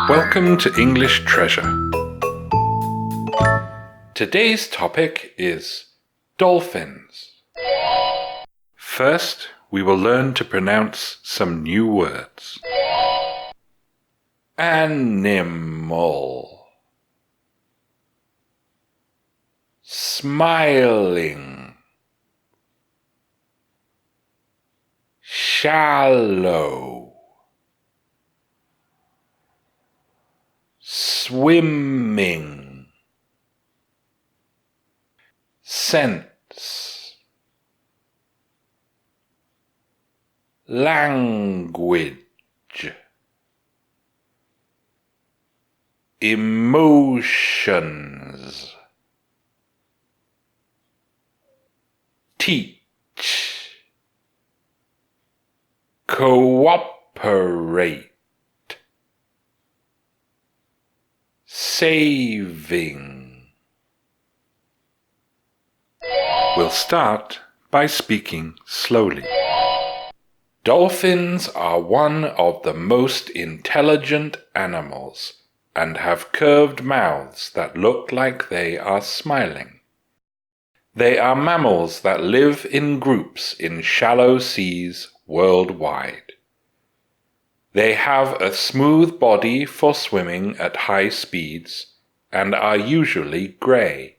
Welcome to English Treasure. Today's topic is dolphins. First, we will learn to pronounce some new words. Animal, smiling, shallow, swimming, sense, language, emotions, teach, cooperate, saving. We'll start by speaking slowly. Dolphins are one of the most intelligent animals and have curved mouths that look like they are smiling. They are mammals that live in groups in shallow seas worldwide. They have a smooth body for swimming at high speeds and are usually gray.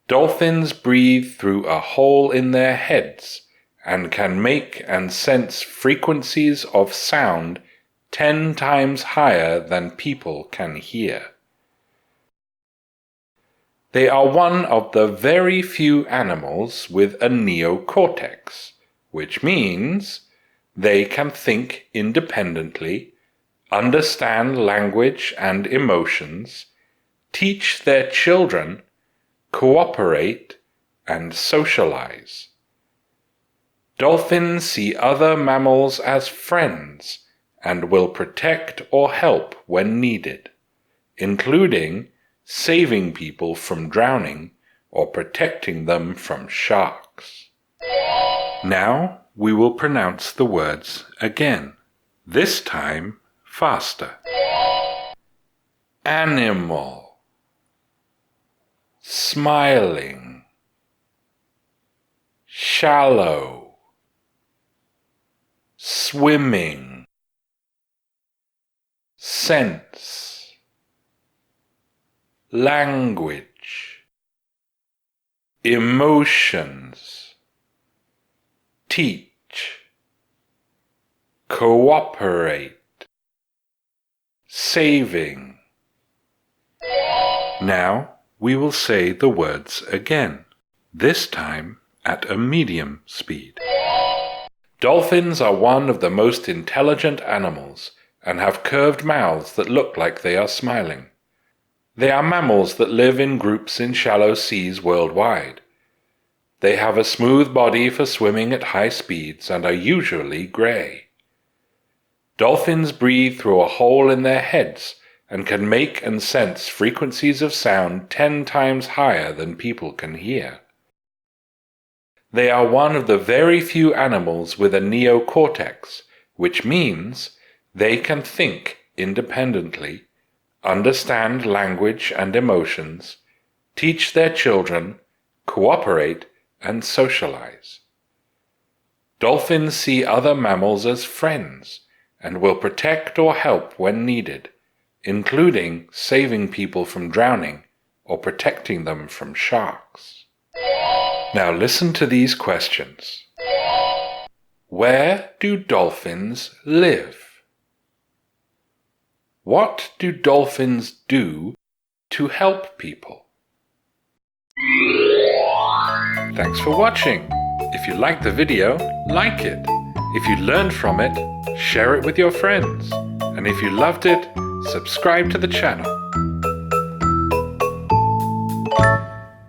Dolphins breathe through a hole in their heads and can make and sense frequencies of sound 10 times higher than people can hear. They are one of the very few animals with a neocortex, which means they can think independently, understand language and emotions, teach their children, cooperate, and socialize. Dolphins see other mammals as friends and will protect or help when needed, including saving people from drowning or protecting them from sharks. Now we will pronounce the words again, this time faster. Animal, smiling, shallow, swimming, sense, language, emotions, teach, cooperate, saving. Now we will say the words again, this time at a medium speed. Dolphins are one of the most intelligent animals and have curved mouths that look like they are smiling. They are mammals that live in groups in shallow seas worldwide. They have a smooth body for swimming at high speeds and are usually gray. Dolphins breathe through a hole in their heads and can make and sense frequencies of sound 10 times higher than people can hear. They are one of the very few animals with a neocortex, which means they can think independently, understand language and emotions, teach their children, cooperate, and socialize. Dolphins see other mammals as friends and will protect or help when needed, including saving people from drowning or protecting them from sharks. Now listen to these questions. Where do dolphins live? What do dolphins do to help people? Thanks for watching. If you liked the video, like it. If you learned from it, share it with your friends. And if you loved it, subscribe to the channel.